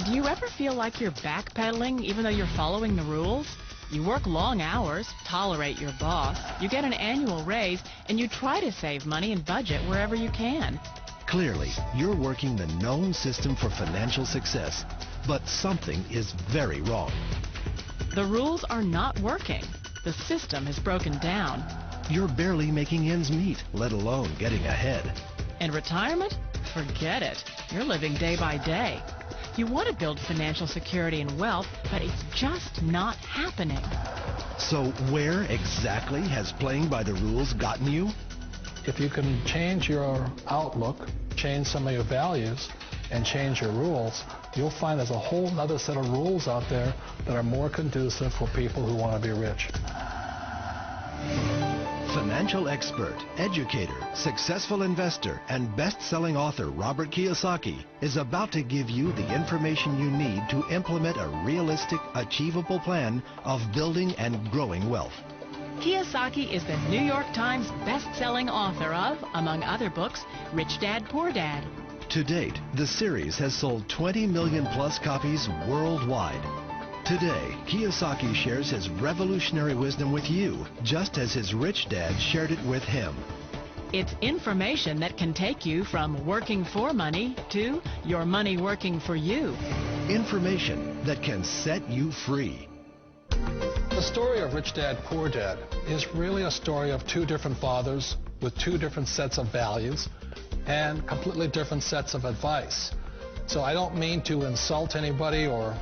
Do you ever feel like you're backpedaling even though you're following the rules? You work long hours, tolerate your boss, you get an annual raise, and you try to save money and budget wherever you can. Clearly, you're working the known system for financial success, but something is very wrong. The rules are not working. The system has broken down. You're barely making ends meet, let alone getting ahead. And retirement? Forget it. You're living day by day. You want to build financial security and wealth, but it's just not happening. So where exactly has playing by the rules gotten you? If you can change your outlook, change some of your values, and change your rules, you'll find there's a whole other set of rules out there that are more conducive for people who want to be rich. Financial expert, educator, successful investor, and best-selling author Robert Kiyosaki is about to give you the information you need to implement a realistic, achievable plan of building and growing wealth. Kiyosaki is the New York Times best-selling author of, among other books, Rich Dad, Poor Dad. To date, the series has sold 20 million plus copies worldwide. Today, Kiyosaki shares his revolutionary wisdom with you, just as his rich dad shared it with him. It's information that can take you from working for money to your money working for you. Information that can set you free. The story of Rich Dad, Poor Dad is really a story of two different fathers with two different sets of values and completely different sets of advice. So I don't mean to insult anybody or,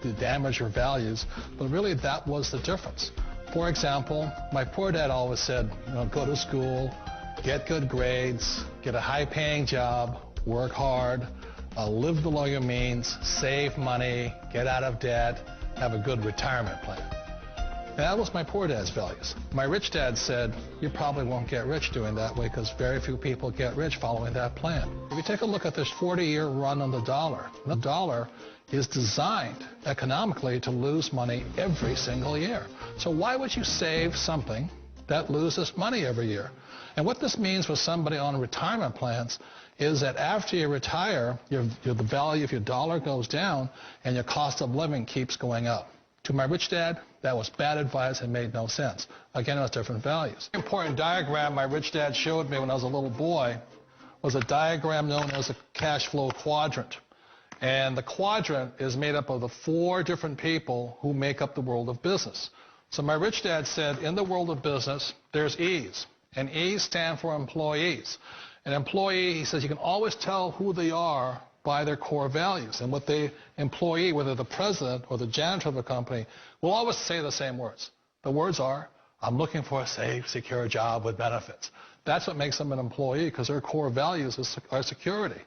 to damage your values, but really that was the difference. For example, my poor dad always said, go to school, get good grades, get a high-paying job, work hard, live below your means, save money, get out of debt, have a good retirement plan. And that was my poor dad's values. My rich dad said, you probably won't get rich doing that way because very few people get rich following that plan. If you take a look at this 40-year run on the dollar is designed economically to lose money every single year. So why would you save something that loses money every year? And what this means for somebody on retirement plans is that after you retire, the value of your dollar goes down and your cost of living keeps going up. To my rich dad, that was bad advice and made no sense. Again, it was different values. An important diagram my rich dad showed me when I was a little boy was a diagram known as a cash flow quadrant. And the quadrant is made up of the four different people who make up the world of business. So my rich dad said, in the world of business, there's E's. And E's stand for employees. An employee, he says, you can always tell who they are by their core values. And what the employee, whether the president or the janitor of the company, will always say the same words. The words are, I'm looking for a safe, secure job with benefits. That's what makes them an employee, because their core values are security.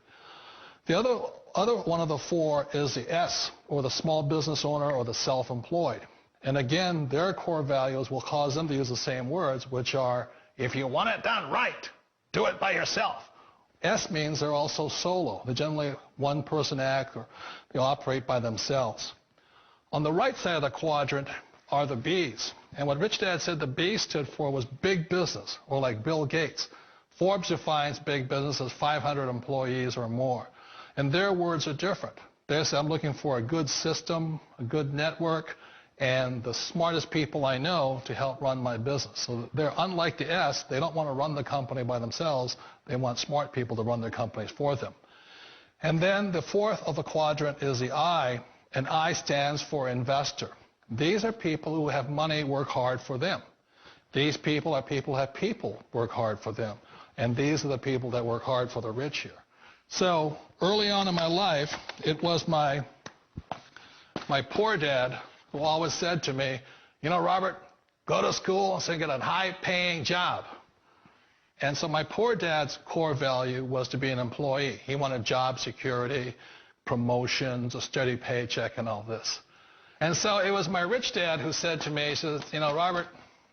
The other one of the four is the S, or the small business owner or the self-employed. And again, their core values will cause them to use the same words, which are, if you want it done right, do it by yourself. S means they're also solo. They're generally one-person act, or they operate by themselves. On the right side of the quadrant are the B's. And what Rich Dad said the B stood for was big business, or like Bill Gates. Forbes defines big business as 500 employees or more. And their words are different. They say, I'm looking for a good system, a good network, and the smartest people I know to help run my business. So they're unlike the S. They don't want to run the company by themselves. They want smart people to run their companies for them. And then the fourth of the quadrant is the I, and I stands for investor. These are people who have money work hard for them. These people are people who have people work hard for them. And these are the people that work hard for the rich here. So early on in my life, it was my poor dad who always said to me, Robert, go to school and get a high-paying job. And so my poor dad's core value was to be an employee. He wanted job security, promotions, a steady paycheck, and all this. And so it was my rich dad who said to me, he says, Robert,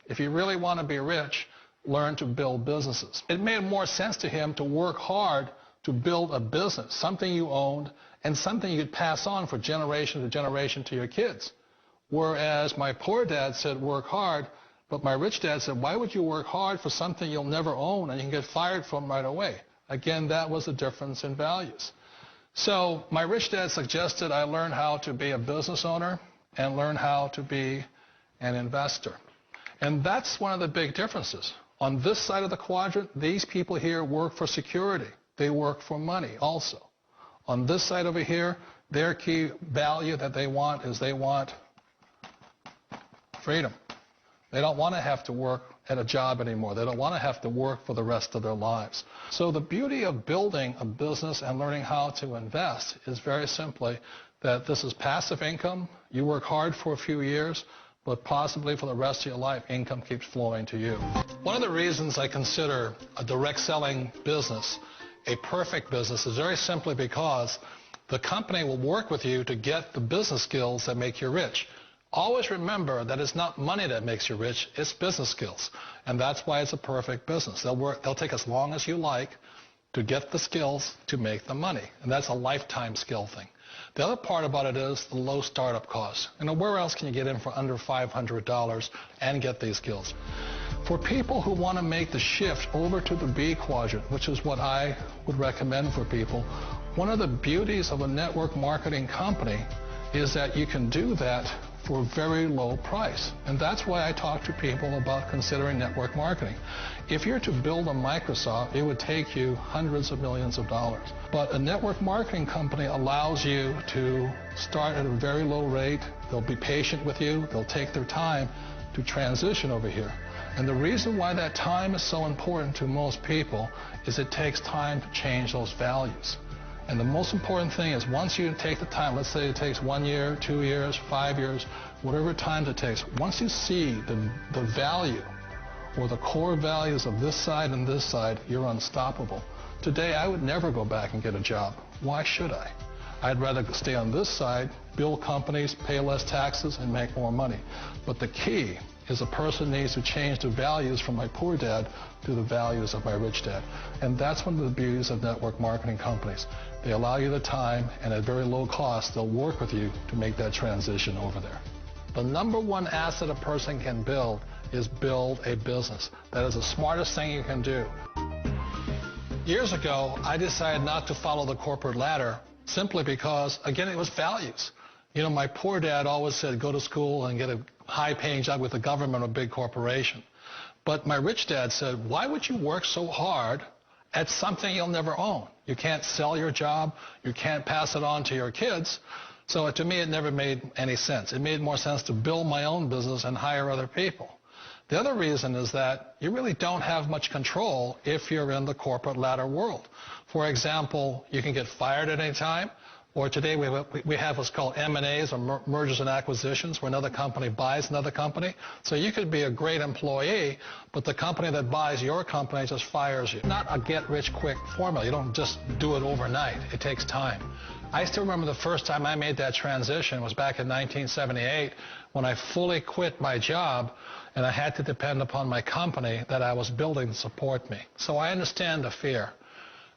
if you really want to be rich, learn to build businesses. It made more sense to him to work hard to build a business, something you owned and something you could pass on for generation to generation to your kids. Whereas my poor dad said work hard, but my rich dad said, why would you work hard for something you'll never own and you can get fired from right away? Again, that was the difference in values. So my rich dad suggested I learn how to be a business owner and learn how to be an investor. And that's one of the big differences. On this side of the quadrant, these people here work for security. They work for money also. On this side over here, their key value that they want is they want freedom. They don't want to have to work at a job anymore. They don't want to have to work for the rest of their lives. So the beauty of building a business and learning how to invest is very simply that this is passive income. You work hard for a few years, but possibly for the rest of your life, income keeps flowing to you. One of the reasons I consider a direct selling business a perfect business is very simply because the company will work with you to get the business skills that make you rich. Always remember that it's not money that makes you rich, it's business skills. And that's why it's a perfect business. They'll take as long as you like to get the skills to make the money. And that's a lifetime skill thing. The other part about it is the low startup costs. You know, where else can you get in for under $500 and get these skills? For people who want to make the shift over to the B quadrant, which is what I would recommend for people, one of the beauties of a network marketing company is that you can do that for a very low price. And that's why I talk to people about considering network marketing. If you're to build a Microsoft, it would take you hundreds of millions of dollars. But a network marketing company allows you to start at a very low rate. They'll be patient with you. They'll take their time to transition over here. And the reason why that time is so important to most people is it takes time to change those values. And the most important thing is once you take the time, let's say it takes 1 year, 2 years, 5 years, whatever time it takes, once you see the value or the core values of this side and this side, you're unstoppable. Today, I would never go back and get a job. Why should I? I'd rather stay on this side, build companies, pay less taxes, and make more money. But the key is a person needs to change the values from my poor dad to the values of my rich dad. And that's one of the beauties of network marketing companies. They allow you the time, and at very low cost, they'll work with you to make that transition over there. The number one asset a person can build is build a business. That is the smartest thing you can do. Years ago, I decided not to follow the corporate ladder simply because, again, it was values. You know, my poor dad always said, go to school and get a high-paying job with the government or a big corporation. But my rich dad said, why would you work so hard at something you'll never own? You can't sell your job. You can't pass it on to your kids. So to me, it never made any sense. It made more sense to build my own business and hire other people. The other reason is that you really don't have much control if you're in the corporate ladder world. For example, you can get fired at any time. Or today we have what's called M&As, or mergers and acquisitions, where another company buys another company. So you could be a great employee, but the company that buys your company just fires you. Not a get-rich-quick formula. You don't just do it overnight. It takes time. I still remember the first time I made that transition was back in 1978 when I fully quit my job and I had to depend upon my company that I was building to support me. So I understand the fear.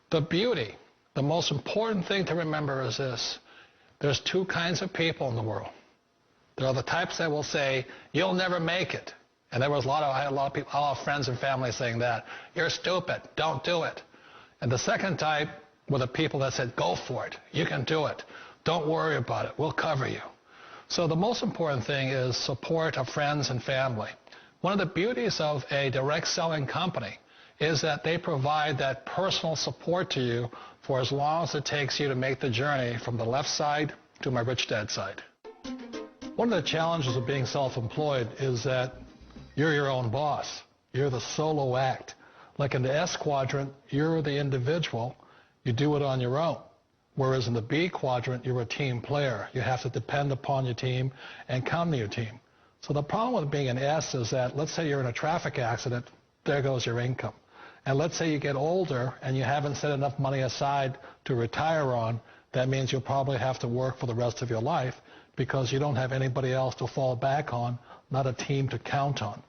The beauty. The most important thing to remember is this. There's two kinds of people in the world. There are the types that will say, you'll never make it. And I had a lot of people, a lot of friends and family saying that. You're stupid. Don't do it. And the second type were the people that said, go for it. You can do it. Don't worry about it. We'll cover you. So the most important thing is support of friends and family. One of the beauties of a direct selling company is that they provide that personal support to you for as long as it takes you to make the journey from the left side to my rich dad side. One of the challenges of being self-employed is that you're your own boss. You're the solo act. Like in the S quadrant, you're the individual. You do it on your own. Whereas in the B quadrant, you're a team player. You have to depend upon your team and count on your team. So the problem with being an S is that, let's say you're in a traffic accident, there goes your income. And let's say you get older and you haven't set enough money aside to retire on, that means you'll probably have to work for the rest of your life because you don't have anybody else to fall back on, not a team to count on.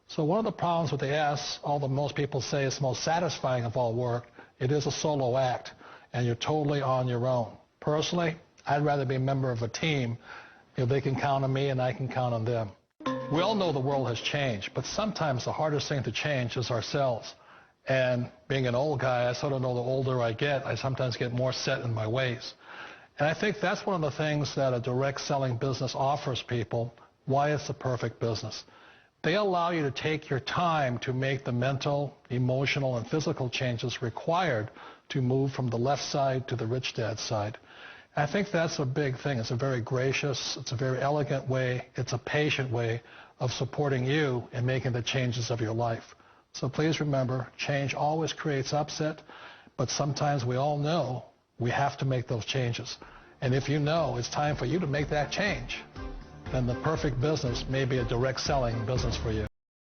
So one of the problems with the S, although most people say it's the most satisfying of all work, it is a solo act, and you're totally on your own. Personally, I'd rather be a member of a team if they can count on me and I can count on them. We all know the world has changed, but sometimes the hardest thing to change is ourselves. And being an old guy, I sort of know the older I get, I sometimes get more set in my ways. And I think that's one of the things that a direct selling business offers people, why it's the perfect business. They allow you to take your time to make the mental, emotional, and physical changes required to move from the left side to the rich dad side. I think that's a big thing. It's a very gracious, it's a very elegant way, it's a patient way of supporting you in making the changes of your life. So please remember, change always creates upset, but sometimes we all know we have to make those changes. And if you know it's time for you to make that change, then the perfect business may be a direct selling business for you.